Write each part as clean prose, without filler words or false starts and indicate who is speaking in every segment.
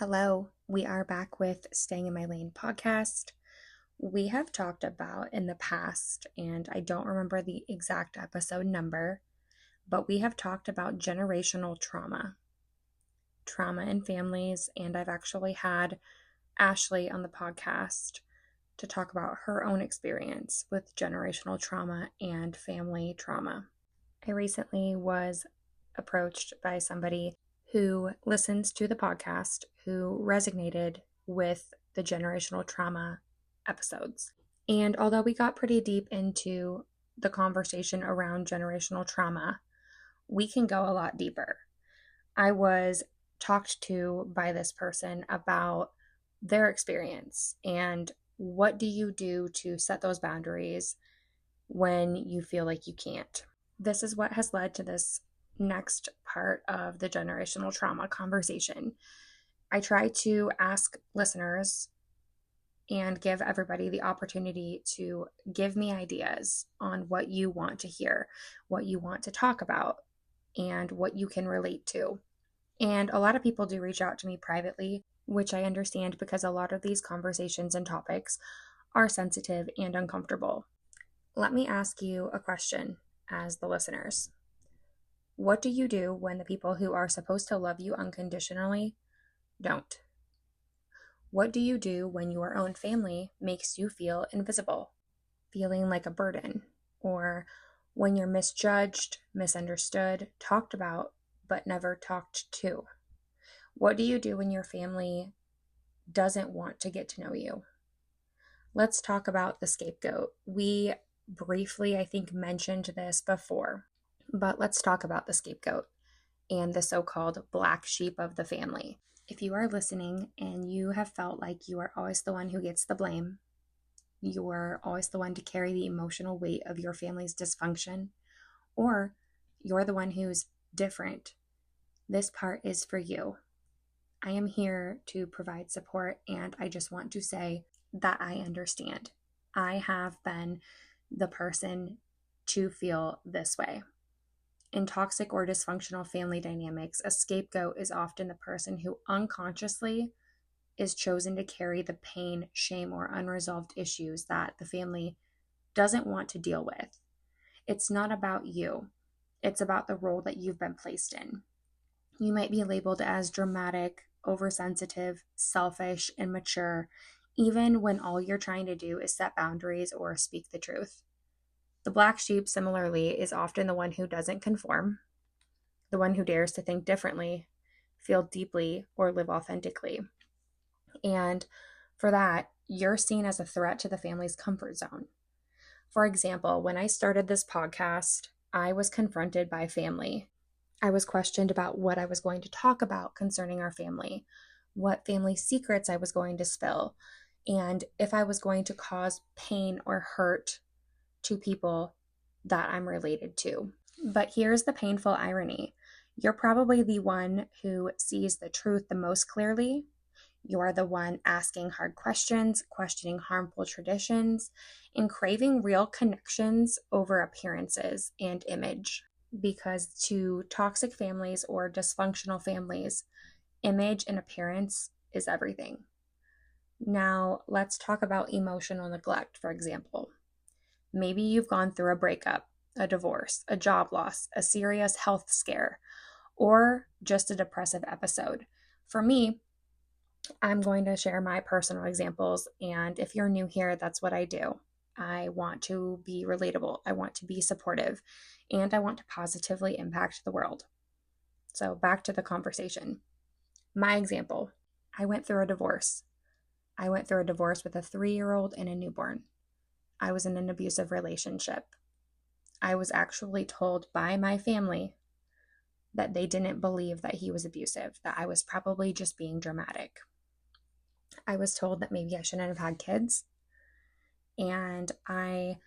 Speaker 1: Hello, we are back with Staying in My Lane podcast. We have talked about in the past, and I don't remember the exact episode number, but we have talked about generational trauma in families, and I've actually had Ashley on the podcast to talk about her own experience with generational trauma and family trauma. I recently was approached by somebody who listens to the podcast who resonated with the generational trauma episodes. And although we got pretty deep into the conversation around generational trauma, we can go a lot deeper. I was talked to by this person about their experience and what do you do to set those boundaries when you feel like you can't. This is what has led to this next part of the generational trauma conversation. I try to ask listeners and give everybody the opportunity to give me ideas on what you want to hear, what you want to talk about, and what you can relate to. And a lot of people do reach out to me privately, which I understand because a lot of these conversations and topics are sensitive and uncomfortable. Let me ask you a question as the listeners. What do you do when the people who are supposed to love you unconditionally don't? What do you do when your own family makes you feel invisible, feeling like a burden, or when you're misjudged, misunderstood, talked about, but never talked to? What do you do when your family doesn't want to get to know you? Let's talk about the scapegoat. We briefly, I think, mentioned this before. But let's talk about the scapegoat and the so-called black sheep of the family. If you are listening and you have felt like you are always the one who gets the blame, you are always the one to carry the emotional weight of your family's dysfunction, or you're the one who's different, this part is for you. I am here to provide support, and I just want to say that I understand. I have been the person to feel this way. In toxic or dysfunctional family dynamics, a scapegoat is often the person who unconsciously is chosen to carry the pain, shame, or unresolved issues that the family doesn't want to deal with. It's not about you. It's about the role that you've been placed in. You might be labeled as dramatic, oversensitive, selfish, immature, even when all you're trying to do is set boundaries or speak the truth. The black sheep, similarly, is often the one who doesn't conform, the one who dares to think differently, feel deeply, or live authentically. And for that, you're seen as a threat to the family's comfort zone. For example, when I started this podcast, I was confronted by family. I was questioned about what I was going to talk about concerning our family, what family secrets I was going to spill, and if I was going to cause pain or hurt to people that I'm related to. But here's the painful irony. You're probably the one who sees the truth the most clearly. You're the one asking hard questions, questioning harmful traditions, and craving real connections over appearances and image. Because to toxic families or dysfunctional families, image and appearance is everything. Now, let's talk about emotional neglect, for example. Maybe you've gone through a breakup, a divorce, a job loss, a serious health scare, or just a depressive episode. For me, I'm going to share my personal examples, and if you're new here, that's what I do. I want to be relatable, I want to be supportive, and I want to positively impact the world. So back to the conversation. My example, I went through a divorce. I went through a divorce with a 3-year-old and a newborn. I was in an abusive relationship. I was actually told by my family that they didn't believe that he was abusive, that I was probably just being dramatic. I was told that maybe I shouldn't have had kids. And I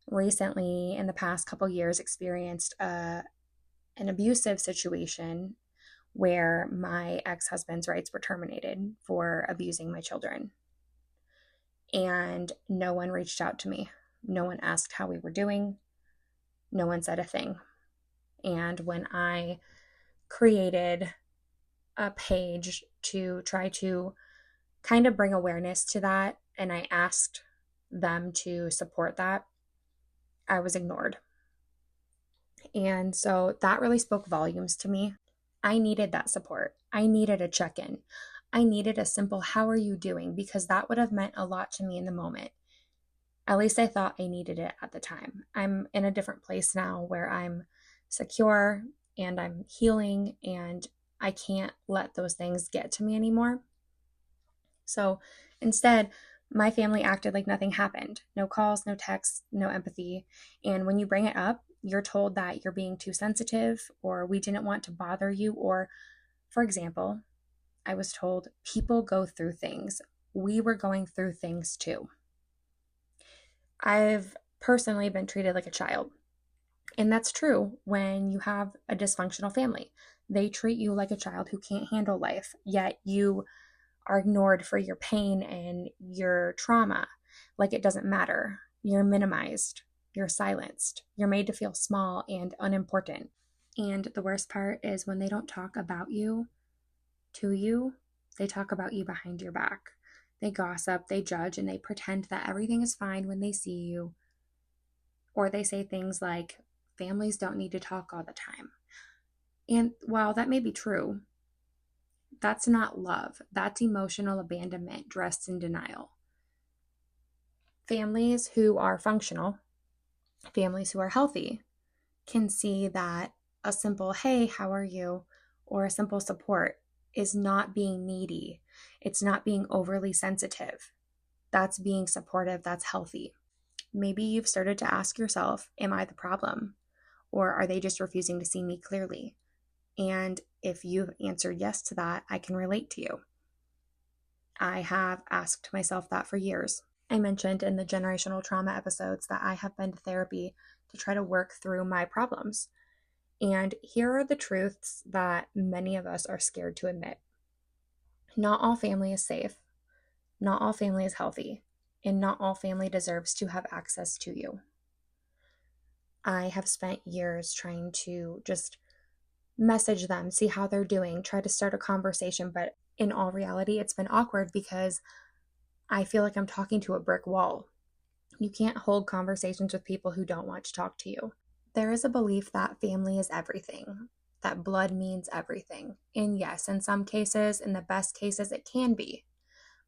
Speaker 1: recently, in the past couple years, experienced an abusive situation where my ex-husband's rights were terminated for abusing my children. And no one reached out to me. No one asked how we were doing. No one said a thing. And when I created a page to try to kind of bring awareness to that, and I asked them to support that, I was ignored. And so that really spoke volumes to me. I needed that support. I needed a check in. I needed a simple, how are you doing? Because that would have meant a lot to me in the moment. At least I thought I needed it at the time. I'm in a different place now where I'm secure and I'm healing, and I can't let those things get to me anymore. So instead, my family acted like nothing happened. No calls, no texts, no empathy. And when you bring it up, you're told that you're being too sensitive, or we didn't want to bother you. Or, for example, I was told people go through things. We were going through things too. I've personally been treated like a child. And that's true when you have a dysfunctional family. They treat you like a child who can't handle life, yet you are ignored for your pain and your trauma, like it doesn't matter. You're minimized, you're silenced, you're made to feel small and unimportant. And the worst part is when they don't talk about you to you, they talk about you behind your back. They gossip, they judge, and they pretend that everything is fine when they see you. Or they say things like, families don't need to talk all the time. And while that may be true, that's not love. That's emotional abandonment dressed in denial. Families who are functional, families who are healthy, can see that a simple, hey, how are you? Or a simple support is not being needy. It's not being overly sensitive. That's being supportive. That's healthy. Maybe you've started to ask yourself, am I the problem? Or are they just refusing to see me clearly? And if you've answered yes to that, I can relate to you. I have asked myself that for years. I mentioned in the generational trauma episodes that I have been to therapy to try to work through my problems. And here are the truths that many of us are scared to admit. Not all family is safe. Not all family is healthy. And not all family deserves to have access to you. I have spent years trying to just message them, see how they're doing, try to start a conversation. But in all reality, it's been awkward because I feel like I'm talking to a brick wall. You can't hold conversations with people who don't want to talk to you. There is a belief that family is everything, that blood means everything. And yes, in some cases, in the best cases, it can be.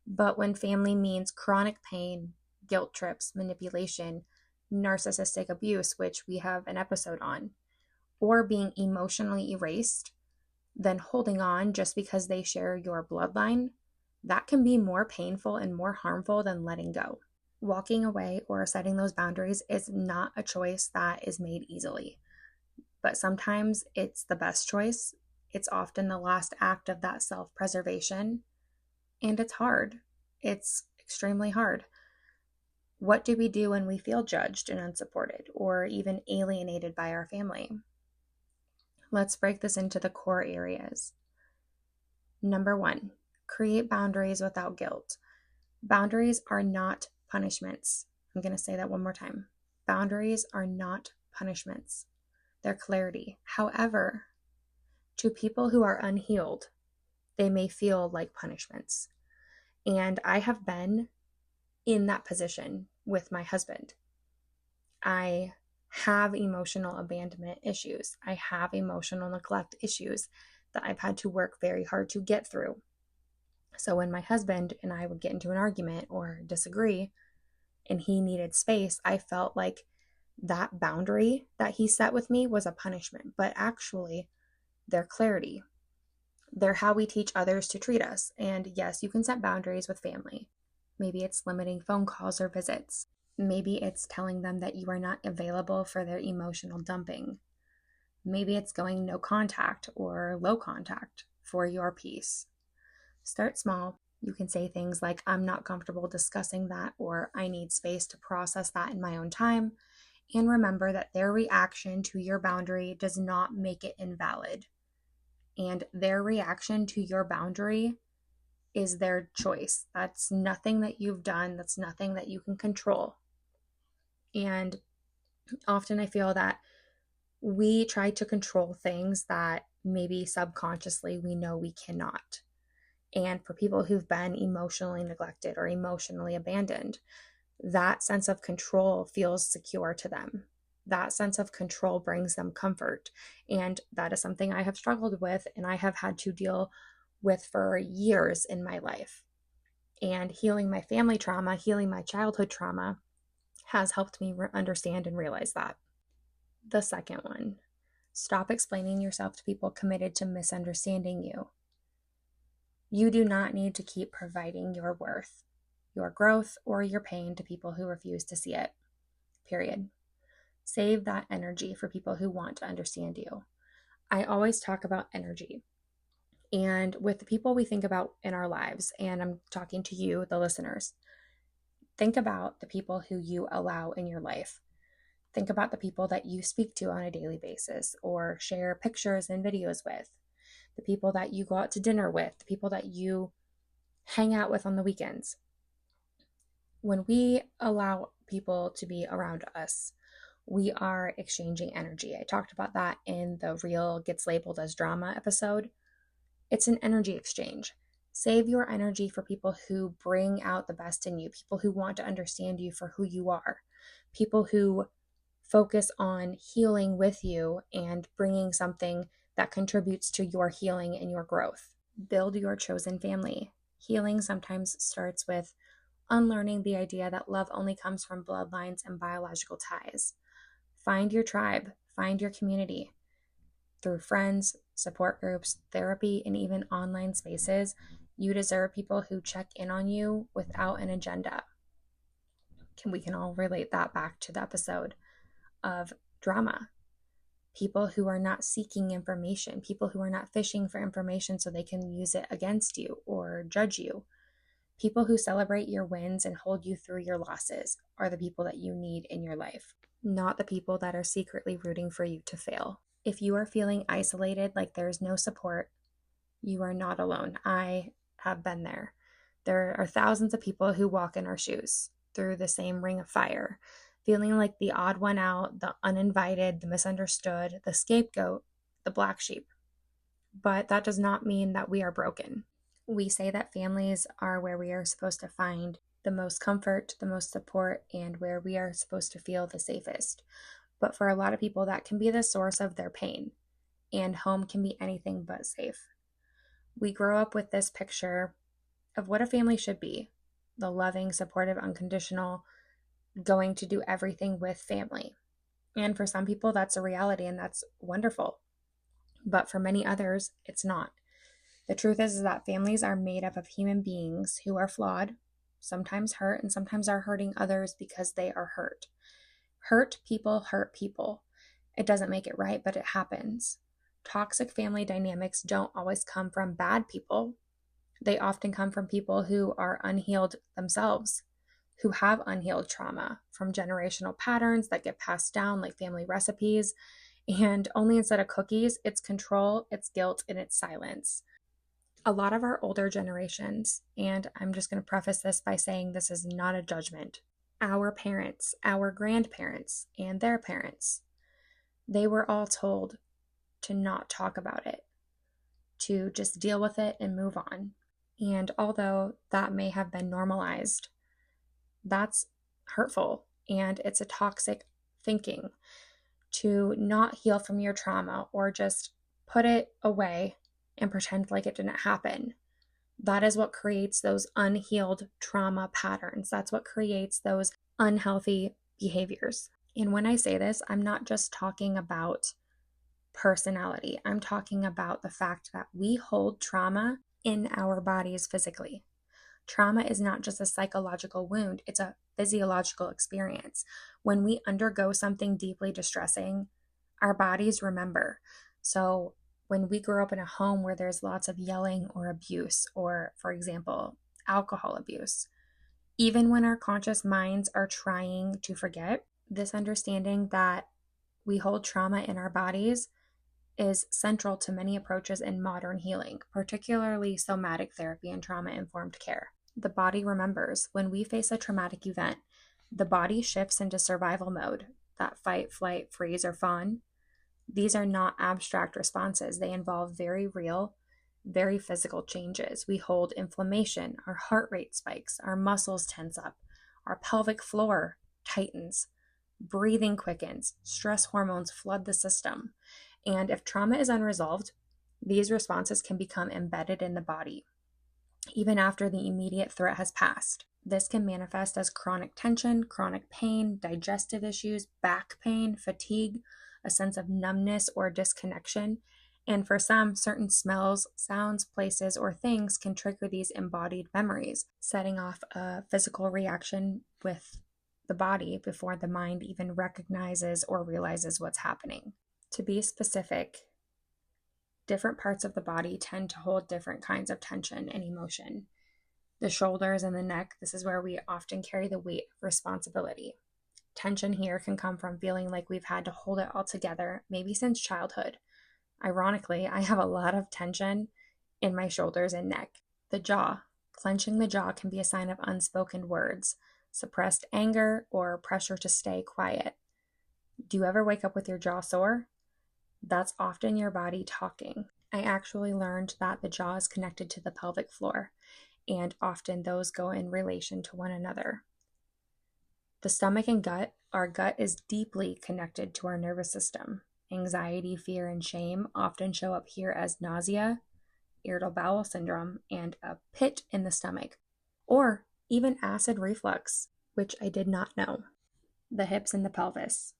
Speaker 1: But when family means chronic pain, guilt trips, manipulation, narcissistic abuse, which we have an episode on, or being emotionally erased, then holding on just because they share your bloodline, that can be more painful and more harmful than letting go. Walking away or setting those boundaries is not a choice that is made easily, but sometimes it's the best choice. It's often the last act of that self-preservation, and it's hard. It's extremely hard. What do we do when we feel judged and unsupported or even alienated by our family? Let's break this into the core areas. Number 1, create boundaries without guilt. Boundaries are not punishments. I'm going to say that one more time. Boundaries are not punishments. They're clarity. However, to people who are unhealed, they may feel like punishments. And I have been in that position with my husband. I have emotional abandonment issues. I have emotional neglect issues that I've had to work very hard to get through. So when my husband and I would get into an argument or disagree and he needed space, I felt like that boundary that he set with me was a punishment. But actually, they're clarity. They're how we teach others to treat us. And yes, you can set boundaries with family. Maybe it's limiting phone calls or visits. Maybe it's telling them that you are not available for their emotional dumping. Maybe it's going no contact or low contact for your peace. Start small. You can say things like, I'm not comfortable discussing that, or I need space to process that in my own time. And remember that their reaction to your boundary does not make it invalid. And their reaction to your boundary is their choice. That's nothing that you've done. That's nothing that you can control. And often I feel that we try to control things that maybe subconsciously we know we cannot. And for people who've been emotionally neglected or emotionally abandoned, that sense of control feels secure to them. That sense of control brings them comfort. And that is something I have struggled with and I have had to deal with for years in my life. And healing my family trauma, healing my childhood trauma has helped me understand and realize that. The second one, stop explaining yourself to people committed to misunderstanding you. You do not need to keep providing your worth, your growth, or your pain to people who refuse to see it. Period. Save that energy for people who want to understand you. I always talk about energy. And with the people we think about in our lives, and I'm talking to you, the listeners, think about the people who you allow in your life. Think about the people that you speak to on a daily basis or share pictures and videos with, the people that you go out to dinner with, the people that you hang out with on the weekends. When we allow people to be around us, we are exchanging energy. I talked about that in the Real Gets Labeled as Drama episode. It's an energy exchange. Save your energy for people who bring out the best in you, people who want to understand you for who you are, people who focus on healing with you and bringing something that contributes to your healing and your growth. Build your chosen family. Healing sometimes starts with unlearning the idea that love only comes from bloodlines and biological ties. Find your tribe, find your community. Through friends, support groups, therapy, and even online spaces, you deserve people who check in on you without an agenda. We can all relate that back to the episode of drama. People who are not seeking information, people who are not fishing for information so they can use it against you or judge you. People who celebrate your wins and hold you through your losses are the people that you need in your life, not the people that are secretly rooting for you to fail. If you are feeling isolated, like there's no support, you are not alone. I have been there. There are thousands of people who walk in our shoes through the same ring of fire, feeling like the odd one out, the uninvited, the misunderstood, the scapegoat, the black sheep. But that does not mean that we are broken. We say that families are where we are supposed to find the most comfort, the most support, and where we are supposed to feel the safest. But for a lot of people, that can be the source of their pain, and home can be anything but safe. We grow up with this picture of what a family should be, the loving, supportive, unconditional, going to do everything with family. And for some people, that's a reality, and that's wonderful. But for many others, it's not. The truth is that families are made up of human beings who are flawed, sometimes hurt, and sometimes are hurting others because they are hurt. Hurt people hurt people. It doesn't make it right, but it happens. Toxic family dynamics don't always come from bad people. They often come from people who are unhealed themselves, who have unhealed trauma from generational patterns that get passed down like family recipes. And only instead of cookies, it's control, it's guilt, and it's silence. A lot of our older generations, and I'm just going to preface this by saying this is not a judgment, our parents, our grandparents, and their parents, they were all told to not talk about it, to just deal with it and move on. And although that may have been normalized, that's hurtful and it's a toxic thinking to not heal from your trauma or just put it away and pretend like it didn't happen. That is what creates those unhealed trauma patterns. That's what creates those unhealthy behaviors. And when I say this, I'm not just talking about personality. I'm talking about the fact that we hold trauma in our bodies physically. Trauma is not just a psychological wound, it's a physiological experience. When we undergo something deeply distressing, our bodies remember. So when we grow up in a home where there's lots of yelling or abuse, or, for example, alcohol abuse, even when our conscious minds are trying to forget, this understanding that we hold trauma in our bodies is central to many approaches in modern healing, particularly somatic therapy and trauma-informed care. The body remembers. When we face a traumatic event, the body shifts into survival mode, that fight, flight, freeze, or fawn. These are not abstract responses. They involve very real, very physical changes. We hold inflammation, our heart rate spikes, our muscles tense up, our pelvic floor tightens, breathing quickens, stress hormones flood the system. And if trauma is unresolved, these responses can become embedded in the body, even after the immediate threat has passed. This can manifest as chronic tension, chronic pain, digestive issues, back pain, fatigue, a sense of numbness or disconnection. And for some, certain smells, sounds, places, or things can trigger these embodied memories, setting off a physical reaction with the body before the mind even recognizes or realizes what's happening. To be specific, different parts of the body tend to hold different kinds of tension and emotion. The shoulders and the neck, this is where we often carry the weight of responsibility. Tension here can come from feeling like we've had to hold it all together, maybe since childhood. Ironically, I have a lot of tension in my shoulders and neck. The jaw, clenching the jaw can be a sign of unspoken words, suppressed anger, or pressure to stay quiet. Do you ever wake up with your jaw sore? That's often your body talking. I actually learned that the jaw is connected to the pelvic floor, and often those go in relation to one another. The stomach and gut, our gut is deeply connected to our nervous system. Anxiety, fear, and shame often show up here as nausea, irritable bowel syndrome, and a pit in the stomach, or even acid reflux, which I did not know. The hips and the pelvis.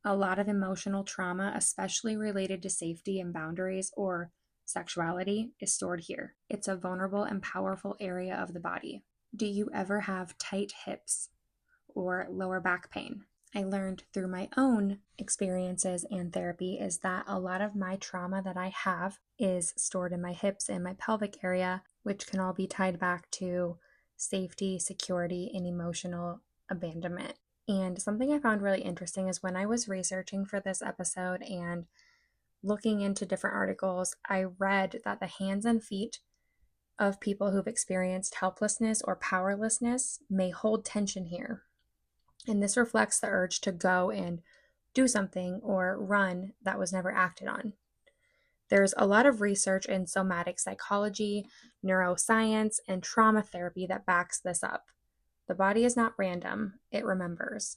Speaker 1: A lot of emotional trauma, especially related to safety and boundaries or sexuality, is stored here. It's a vulnerable and powerful area of the body. Do you ever have tight hips or lower back pain? I learned through my own experiences and therapy is that a lot of my trauma that I have is stored in my hips and my pelvic area, which can all be tied back to safety, security, and emotional abandonment. And something I found really interesting is when I was researching for this episode and looking into different articles, I read that the hands and feet of people who've experienced helplessness or powerlessness may hold tension here. And this reflects the urge to go and do something or run that was never acted on. There's a lot of research in somatic psychology, neuroscience, and trauma therapy that backs this up. The body is not random, it remembers.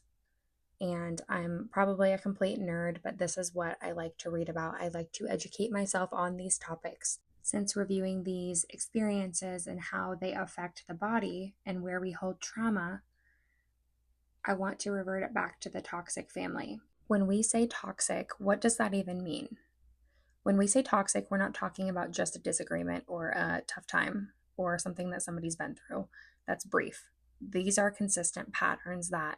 Speaker 1: And I'm probably a complete nerd, but this is what I like to read about. I like to educate myself on these topics. Since reviewing these experiences and how they affect the body and where we hold trauma, I want to revert it back to the toxic family. When we say toxic, what does that even mean? When we say toxic, we're not talking about just a disagreement or a tough time or something that somebody's been through that's brief. These are consistent patterns that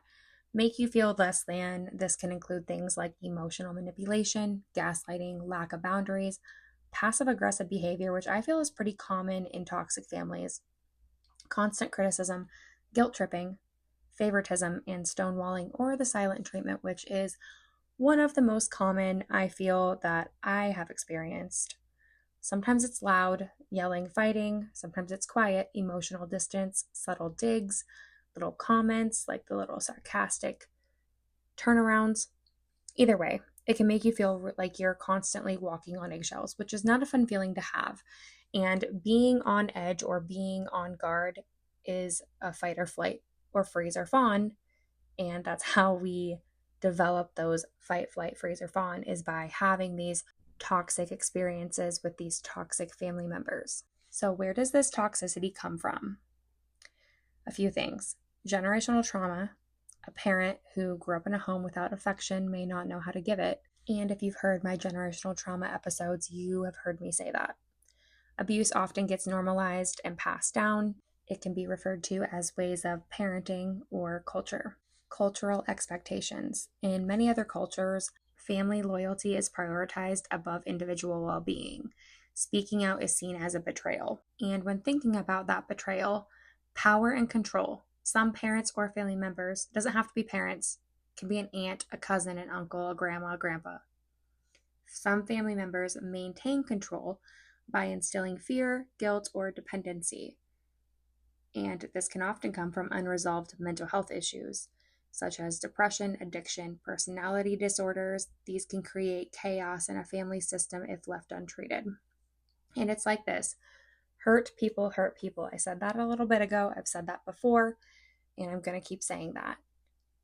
Speaker 1: make you feel less than. This can include things like emotional manipulation, gaslighting, lack of boundaries, passive-aggressive behavior, which I feel is pretty common in toxic families, constant criticism, guilt tripping, favoritism, and stonewalling, or the silent treatment, which is one of the most common I feel that I have experienced. Sometimes it's loud, yelling, fighting. Sometimes it's quiet, emotional distance, subtle digs, little comments like the little sarcastic turnarounds. Either way, it can make you feel like you're constantly walking on eggshells, which is not a fun feeling to have. And being on edge or being on guard is a fight or flight or freeze or fawn. And that's how we develop those fight, flight, freeze, or fawn, is by having these toxic experiences with these toxic family members. So where does this toxicity come from? A few things. Generational trauma. A parent who grew up in a home without affection may not know how to give it. And if you've heard my generational trauma episodes, you have heard me say that. Abuse often gets normalized and passed down. It can be referred to as ways of parenting or culture. Cultural expectations. In many other cultures, family loyalty is prioritized above individual well-being. Speaking out is seen as a betrayal. And when thinking about that betrayal, power and control. Some parents or family members, doesn't have to be parents, can be an aunt, a cousin, an uncle, a grandma, a grandpa. Some family members maintain control by instilling fear, guilt, or dependency. And this can often come from unresolved mental health issues. such as depression, addiction, personality disorders. These can create chaos in a family system if left untreated. And it's like this: hurt people hurt people. I said that a little bit ago. I've said that before, and I'm going to keep saying that.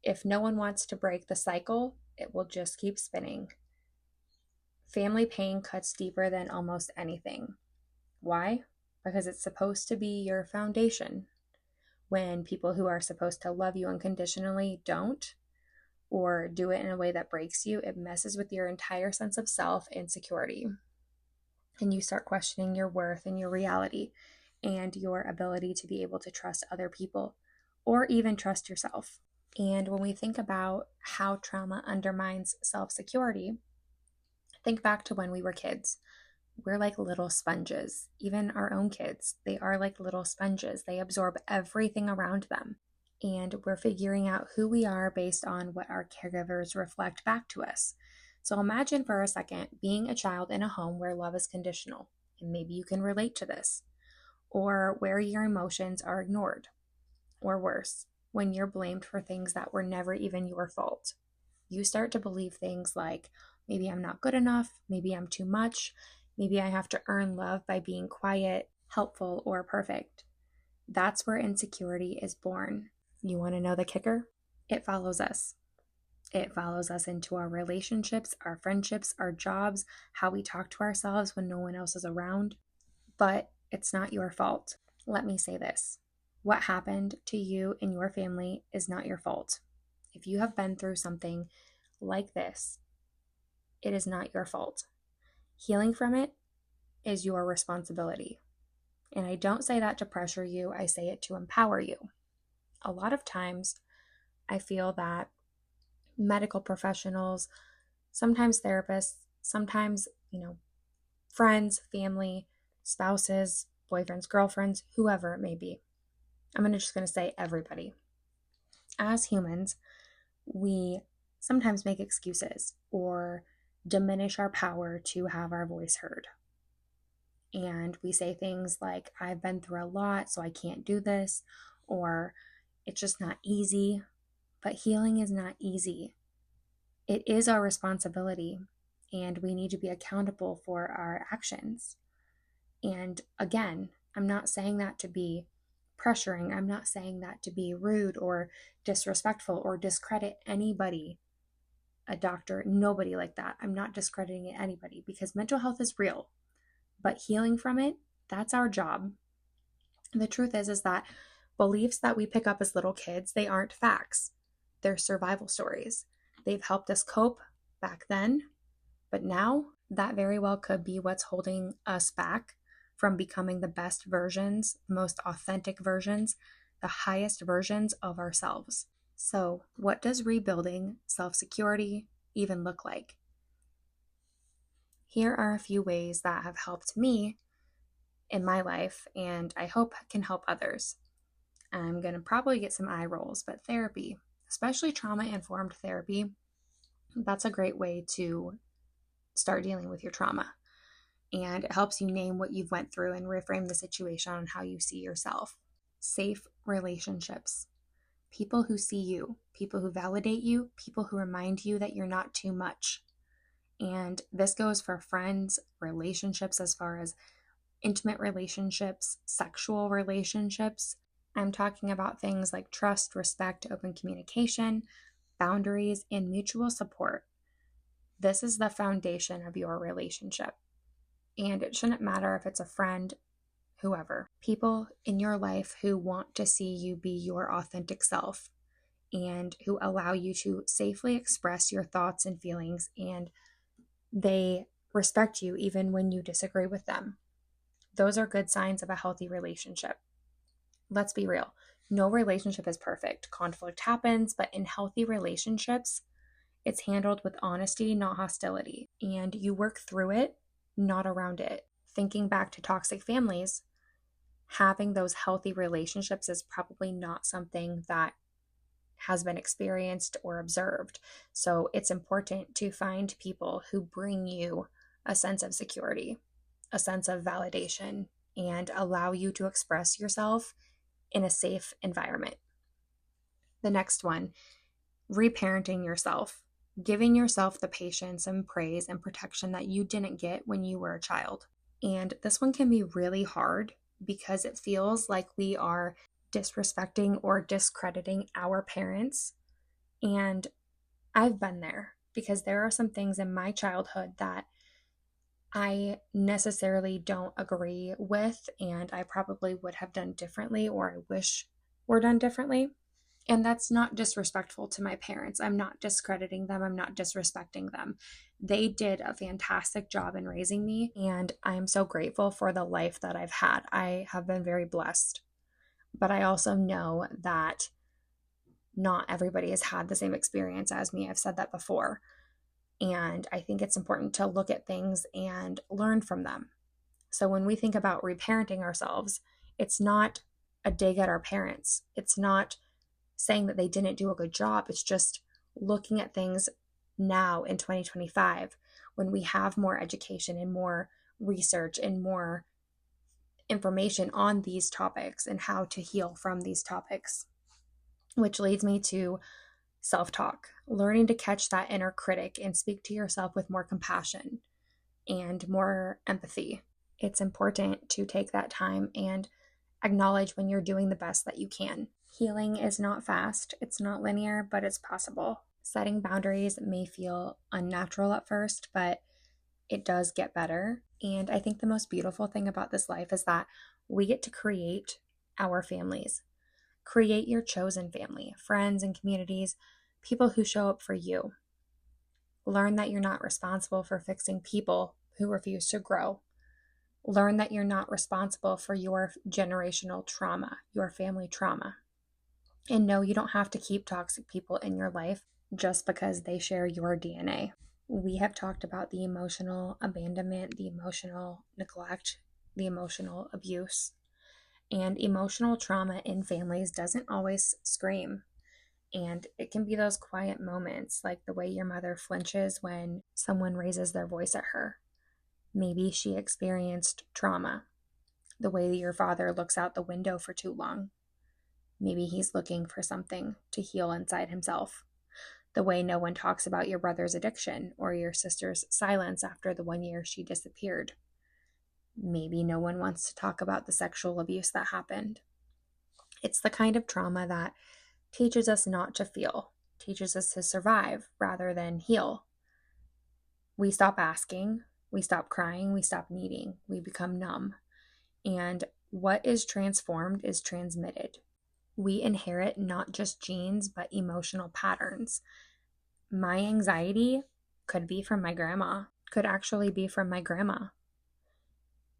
Speaker 1: If no one wants to break the cycle, it will just keep spinning. Family pain cuts deeper than almost anything. Why? Because it's supposed to be your foundation. When people who are supposed to love you unconditionally don't, or do it in a way that breaks you, it messes with your entire sense of self and security. And you start questioning your worth and your reality and your ability to be able to trust other people or even trust yourself. And when we think about how trauma undermines self-security, think back to when we were kids. We're like little sponges. Even our own kids, they are like little sponges. They absorb everything around them. And we're figuring out who we are based on what our caregivers reflect back to us. So imagine for a second being a child in a home where love is conditional, and maybe you can relate to this, or where your emotions are ignored, or worse, when you're blamed for things that were never even your fault. You start to believe things like, maybe I'm not good enough, maybe I'm too much, maybe I have to earn love by being quiet, helpful, or perfect. That's where insecurity is born. You want to know the kicker? It follows us. It follows us into our relationships, our friendships, our jobs, how we talk to ourselves when no one else is around. But it's not your fault. Let me say this: what happened to you and your family is not your fault. If you have been through something like this, it is not your fault. Healing from it is your responsibility. And I don't say that to pressure you, I say it to empower you. A lot of times, I feel that medical professionals, sometimes therapists, sometimes, friends, family, spouses, boyfriends, girlfriends, whoever it may be. I'm just going to say everybody. As humans, we sometimes make excuses or diminish our power to have our voice heard. And we say things like, I've been through a lot, so I can't do this, or it's just not easy. But healing is not easy. It is our responsibility, and we need to be accountable for our actions. And again, I'm not saying that to be pressuring. I'm not saying that to be rude or disrespectful or discredit anybody, a doctor, nobody like that. I'm not discrediting anybody, because mental health is real. But healing from it, that's our job. The truth is that beliefs that we pick up as little kids, they aren't facts. They're survival stories. They've helped us cope back then, but now that very well could be what's holding us back from becoming the best versions, most authentic versions, the highest versions of ourselves. So, what does rebuilding self-security even look like? Here are a few ways that have helped me in my life, and I hope can help others. I'm going to probably get some eye rolls, but therapy, especially trauma-informed therapy, that's a great way to start dealing with your trauma. And it helps you name what you've went through and reframe the situation on how you see yourself. Safe relationships. People who see you, people who validate you, people who remind you that you're not too much. And this goes for friends, relationships, as far as intimate relationships, sexual relationships. I'm talking about things like trust, respect, open communication, boundaries, and mutual support. This is the foundation of your relationship. And it shouldn't matter if it's a friend, whoever. People in your life who want to see you be your authentic self and who allow you to safely express your thoughts and feelings, and they respect you even when you disagree with them. Those are good signs of a healthy relationship. Let's be real. No relationship is perfect. Conflict happens, but in healthy relationships, it's handled with honesty, not hostility. And you work through it, not around it. Thinking back to toxic families, having those healthy relationships is probably not something that has been experienced or observed. So it's important to find people who bring you a sense of security, a sense of validation, and allow you to express yourself in a safe environment. The next one reparenting yourself, giving yourself the patience and praise and protection that you didn't get when you were a child. And this one can be really hard because it feels like we are disrespecting or discrediting our parents. And I've been there because there are some things in my childhood that I necessarily don't agree with, and I probably would have done differently, or I wish were done differently. And that's not disrespectful to my parents. I'm not discrediting them. I'm not disrespecting them. They did a fantastic job in raising me, and I'm so grateful for the life that I've had. I have been very blessed. But I also know that not everybody has had the same experience as me. I've said that before. And I think it's important to look at things and learn from them. So when we think about reparenting ourselves, it's not a dig at our parents. It's not saying that they didn't do a good job. It's just looking at things now in 2025 when we have more education and more research and more information on these topics and how to heal from these topics. Which leads me to self-talk, learning to catch that inner critic and speak to yourself with more compassion and more empathy. It's important to take that time and acknowledge when you're doing the best that you can. Healing is not fast, it's not linear, but it's possible. Setting boundaries may feel unnatural at first, but it does get better. And I think the most beautiful thing about this life is that we get to create our families. Create your chosen family, friends and communities, people who show up for you. Learn that you're not responsible for fixing people who refuse to grow. Learn that you're not responsible for your generational trauma, your family trauma. And no, you don't have to keep toxic people in your life just because they share your DNA. We have talked about the emotional abandonment, the emotional neglect, the emotional abuse. And emotional trauma in families doesn't always scream. And it can be those quiet moments, like the way your mother flinches when someone raises their voice at her. Maybe she experienced trauma. The way that your father looks out the window for too long. Maybe he's looking for something to heal inside himself. The way no one talks about your brother's addiction or your sister's silence after the 1 year she disappeared. Maybe no one wants to talk about the sexual abuse that happened. It's the kind of trauma that teaches us not to feel, teaches us to survive rather than heal. We stop asking, we stop crying, we stop needing, we become numb. And what is transformed is transmitted. We inherit not just genes, but emotional patterns. My anxiety could be from my grandma, could actually be from my grandma.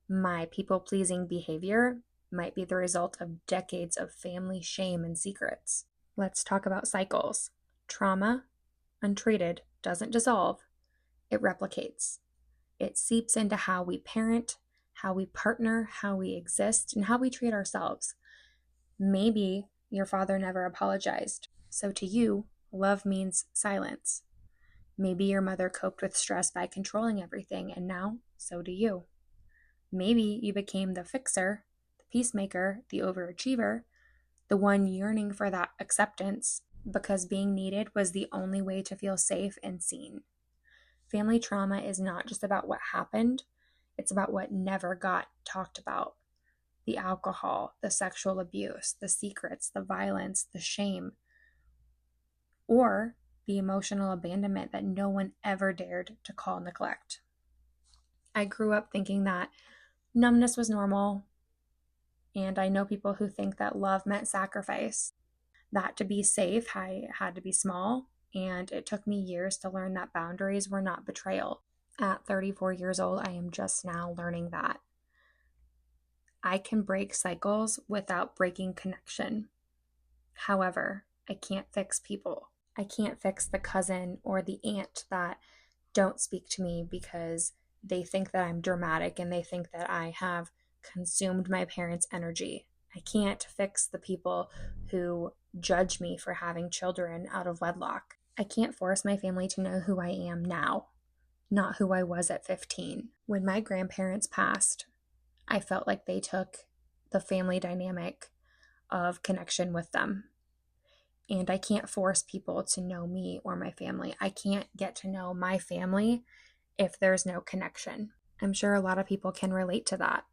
Speaker 1: My people-pleasing behavior might be the result of decades of family shame and secrets. Let's talk about cycles. Trauma, untreated, doesn't dissolve. It replicates. It seeps into how we parent, how we partner, how we exist, and how we treat ourselves. Maybe your father never apologized. So to you, love means silence. Maybe your mother coped with stress by controlling everything, and now, so do you. Maybe you became the fixer, the peacemaker, the overachiever, the one yearning for that acceptance because being needed was the only way to feel safe and seen. Family trauma is not just about what happened, it's about what never got talked about. The alcohol, the sexual abuse, the secrets, the violence, the shame, or the emotional abandonment that no one ever dared to call neglect. I grew up thinking that numbness was normal, and I know people who think that love meant sacrifice. That to be safe, I had to be small, and it took me years to learn that boundaries were not betrayal. At 34 years old, I am just now learning that. I can break cycles without breaking connection. However, I can't fix people. I can't fix the cousin or the aunt that don't speak to me because they think that I'm dramatic and they think that I have consumed my parents' energy. I can't fix the people who judge me for having children out of wedlock. I can't force my family to know who I am now, not who I was at 15. When my grandparents passed, I felt like they took the family dynamic of connection with them. And I can't force people to know me or my family. I can't get to know my family if there's no connection. I'm sure a lot of people can relate to that.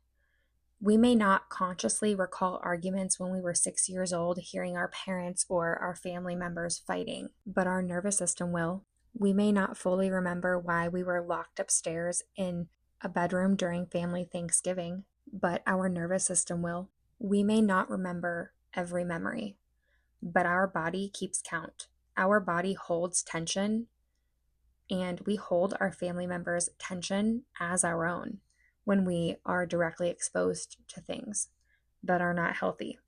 Speaker 1: We may not consciously recall arguments when we were 6 years old, hearing our parents or our family members fighting, but our nervous system will. We may not fully remember why we were locked upstairs in a bedroom during family Thanksgiving, but our nervous system will. We may not remember every memory, but our body keeps count. Our body holds tension, and we hold our family members' tension as our own when we are directly exposed to things that are not healthy.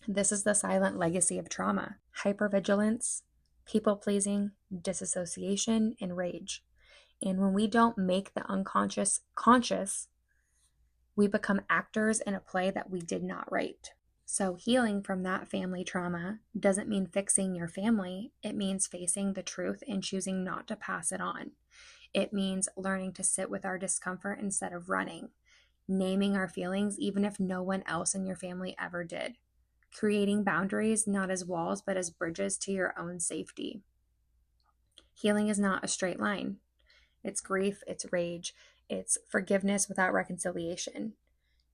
Speaker 1: This is the silent legacy of trauma: hypervigilance, people pleasing, disassociation, and rage. And when we don't make the unconscious conscious, we become actors in a play that we did not write. So, healing from that family trauma doesn't mean fixing your family. It means facing the truth and choosing not to pass it on. It means learning to sit with our discomfort instead of running, naming our feelings even if no one else in your family ever did, creating boundaries not as walls but as bridges to your own safety. Healing is not a straight line. It's grief, it's rage, it's forgiveness without reconciliation.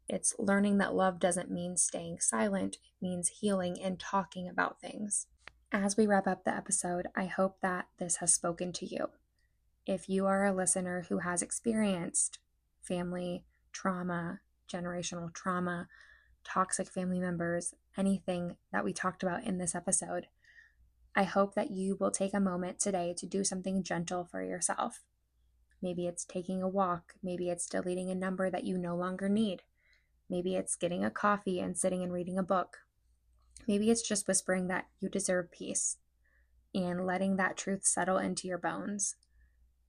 Speaker 1: It's learning that love doesn't mean staying silent, it means healing and talking about things. As we wrap up the episode, I hope that this has spoken to you. If you are a listener who has experienced family trauma, generational trauma, toxic family members, anything that we talked about in this episode, I hope that you will take a moment today to do something gentle for yourself. Maybe it's taking a walk. Maybe it's deleting a number that you no longer need. Maybe it's getting a coffee and sitting and reading a book. Maybe it's just whispering that you deserve peace and letting that truth settle into your bones.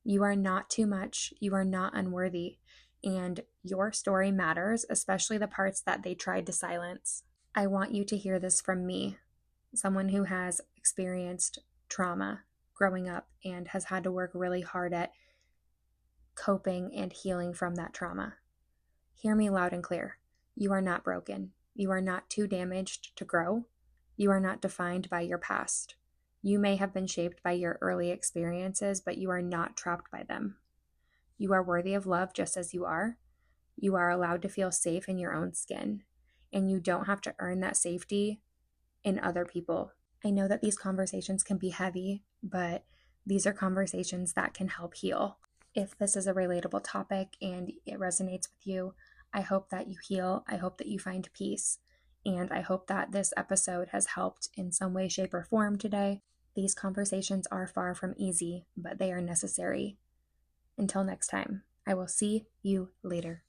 Speaker 1: You are not too much. You are not unworthy. And your story matters, especially the parts that they tried to silence. I want you to hear this from me, someone who has experienced trauma growing up and has had to work really hard at coping and healing from that trauma. Hear me loud and clear. You are not broken. You are not too damaged to grow. You are not defined by your past. You may have been shaped by your early experiences, but you are not trapped by them. You are worthy of love just as you are. You are allowed to feel safe in your own skin, and you don't have to earn that safety in other people. I know that these conversations can be heavy, but these are conversations that can help heal. If this is a relatable topic and it resonates with you, I hope that you heal. I hope that you find peace. And I hope that this episode has helped in some way, shape, or form today. These conversations are far from easy, but they are necessary. Until next time, I will see you later.